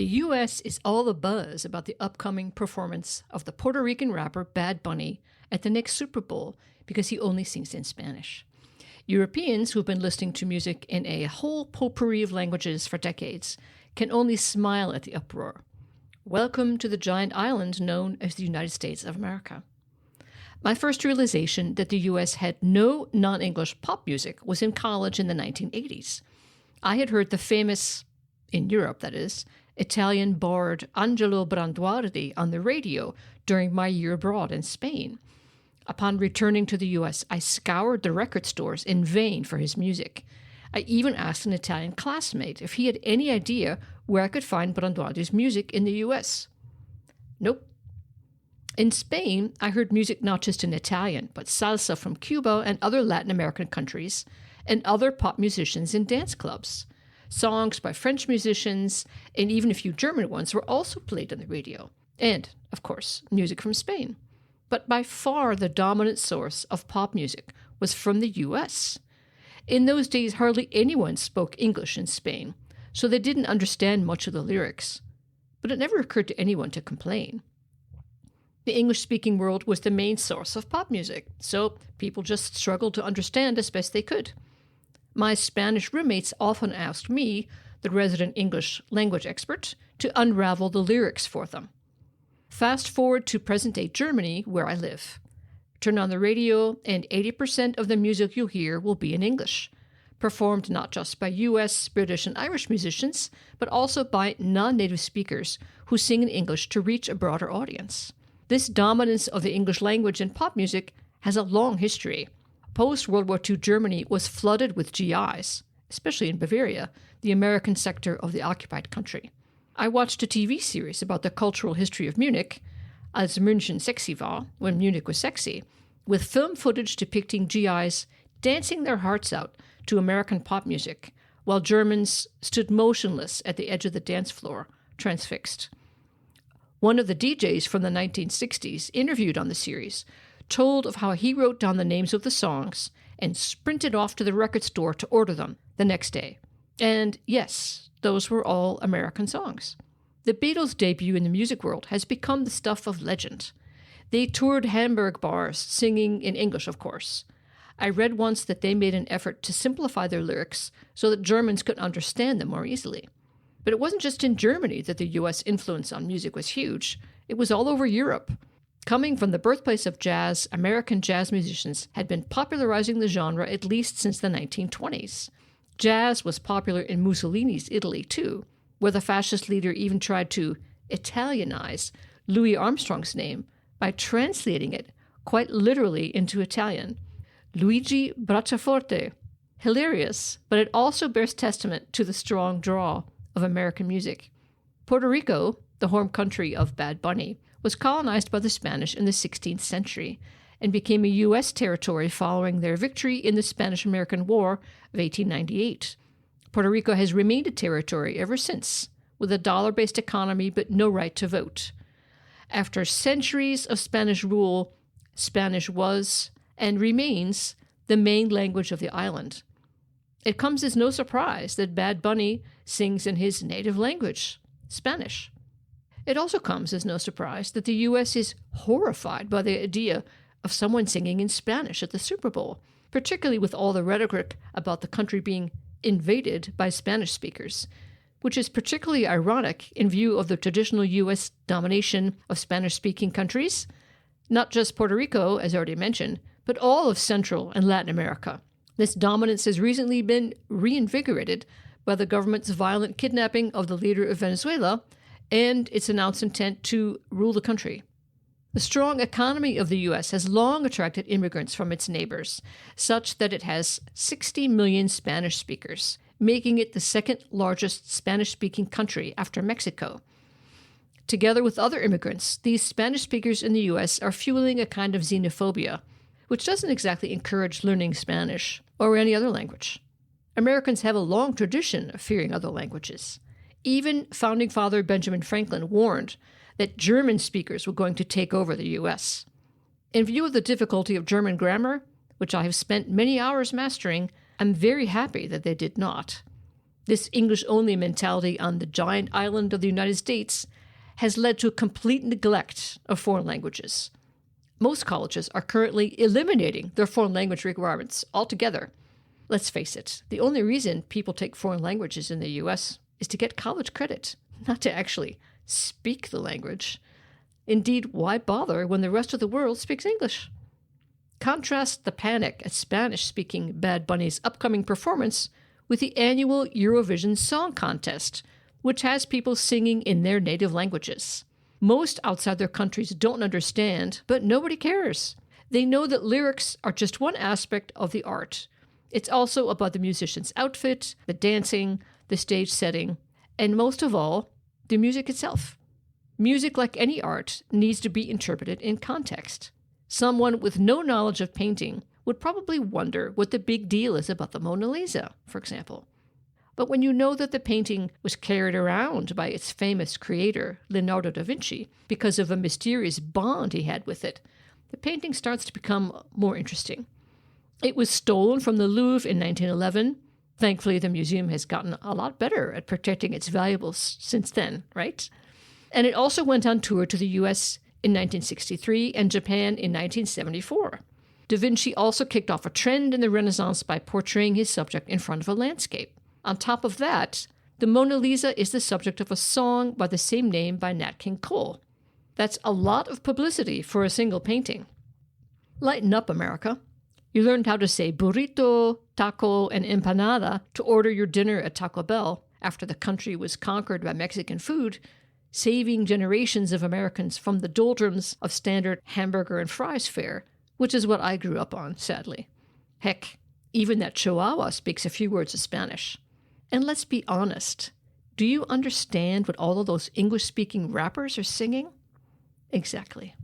The U.S. is all the buzz about the upcoming performance of the Puerto Rican rapper Bad Bunny at the next Super Bowl because he only sings in Spanish. Europeans who've been listening to music in a whole potpourri of languages for decades can only smile at the uproar. Welcome to the giant island known as the United States of America. My first realization that the U.S. had no non-English pop music was in college in the 1980s. I had heard the famous, in Europe that is, Italian bard Angelo Branduardi on the radio during my year abroad in Spain. Upon returning to the U.S., I scoured the record stores in vain for his music. I even asked an Italian classmate if he had any idea where I could find Branduardi's music in the U.S. Nope. In Spain, I heard music not just in Italian, but salsa from Cuba and other Latin American countries, and other pop musicians in dance clubs. Songs by French musicians, and even a few German ones, were also played on the radio. And, of course, music from Spain. But by far the dominant source of pop music was from the U.S. In those days, hardly anyone spoke English in Spain, so they didn't understand much of the lyrics. But it never occurred to anyone to complain. The English-speaking world was the main source of pop music, so people just struggled to understand as best they could. My Spanish roommates often asked me, the resident English language expert, to unravel the lyrics for them. Fast forward to present-day Germany, where I live. Turn on the radio, and 80% of the music you'll hear will be in English, performed not just by U.S., British, and Irish musicians, but also by non-native speakers who sing in English to reach a broader audience. This dominance of the English language in pop music has a long history. Post-World War II Germany was flooded with GIs, especially in Bavaria, the American sector of the occupied country. I watched a TV series about the cultural history of Munich, Als München sexy war, when Munich was sexy, with film footage depicting GIs dancing their hearts out to American pop music, while Germans stood motionless at the edge of the dance floor, transfixed. One of the DJs from the 1960s interviewed on the series told of how he wrote down the names of the songs and sprinted off to the record store to order them the next day. And yes, those were all American songs. The Beatles' debut in the music world has become the stuff of legend. They toured Hamburg bars, singing in English, of course. I read once that they made an effort to simplify their lyrics so that Germans could understand them more easily. But it wasn't just in Germany that the U.S. influence on music was huge. It was all over Europe. Coming from the birthplace of jazz, American jazz musicians had been popularizing the genre at least since the 1920s. Jazz was popular in Mussolini's Italy, too, where the fascist leader even tried to Italianize Louis Armstrong's name by translating it quite literally into Italian. Luigi Bracciaforte. Hilarious, but it also bears testament to the strong draw of American music. Puerto Rico, the home country of Bad Bunny, was colonized by the Spanish in the 16th century and became a U.S. territory following their victory in the Spanish-American War of 1898. Puerto Rico has remained a territory ever since, with a dollar-based economy but no right to vote. After centuries of Spanish rule, Spanish was, and remains, the main language of the island. It comes as no surprise that Bad Bunny sings in his native language, Spanish. It also comes as no surprise that the U.S. is horrified by the idea of someone singing in Spanish at the Super Bowl, particularly with all the rhetoric about the country being invaded by Spanish speakers, which is particularly ironic in view of the traditional U.S. domination of Spanish-speaking countries, not just Puerto Rico, as already mentioned, but all of Central and Latin America. This dominance has recently been reinvigorated by the government's violent kidnapping of the leader of Venezuela and its announced intent to rule the country. The strong economy of the U.S. has long attracted immigrants from its neighbors, such that it has 60 million Spanish speakers, making it the second largest Spanish-speaking country after Mexico. Together with other immigrants, these Spanish speakers in the U.S. are fueling a kind of xenophobia, which doesn't exactly encourage learning Spanish or any other language. Americans have a long tradition of fearing other languages. Even founding father Benjamin Franklin warned that German speakers were going to take over the U.S. In view of the difficulty of German grammar, which I have spent many hours mastering, I'm very happy that they did not. This English-only mentality on the giant island of the United States has led to a complete neglect of foreign languages. Most colleges are currently eliminating their foreign language requirements altogether. Let's face it, the only reason people take foreign languages in the U.S. is to get college credit, not to actually speak the language. Indeed, why bother when the rest of the world speaks English? Contrast the panic at Spanish-speaking Bad Bunny's upcoming performance with the annual Eurovision Song Contest, which has people singing in their native languages. Most outside their countries don't understand, but nobody cares. They know that lyrics are just one aspect of the art. It's also about the musician's outfit, the dancing, the stage setting, and most of all, the music itself. Music, like any art, needs to be interpreted in context. Someone with no knowledge of painting would probably wonder what the big deal is about the Mona Lisa, for example. But when you know that the painting was carried around by its famous creator, Leonardo da Vinci, because of a mysterious bond he had with it, the painting starts to become more interesting. It was stolen from the Louvre in 1911. Thankfully, the museum has gotten a lot better at protecting its valuables since then, right? And it also went on tour to the U.S. in 1963 and Japan in 1974. Da Vinci also kicked off a trend in the Renaissance by portraying his subject in front of a landscape. On top of that, the Mona Lisa is the subject of a song by the same name by Nat King Cole. That's a lot of publicity for a single painting. Lighten up, America. You learned how to say burrito, taco, and empanada to order your dinner at Taco Bell after the country was conquered by Mexican food, saving generations of Americans from the doldrums of standard hamburger and fries fare, which is what I grew up on, sadly. Heck, even that Chihuahua speaks a few words of Spanish. And let's be honest, do you understand what all of those English-speaking rappers are singing? Exactly.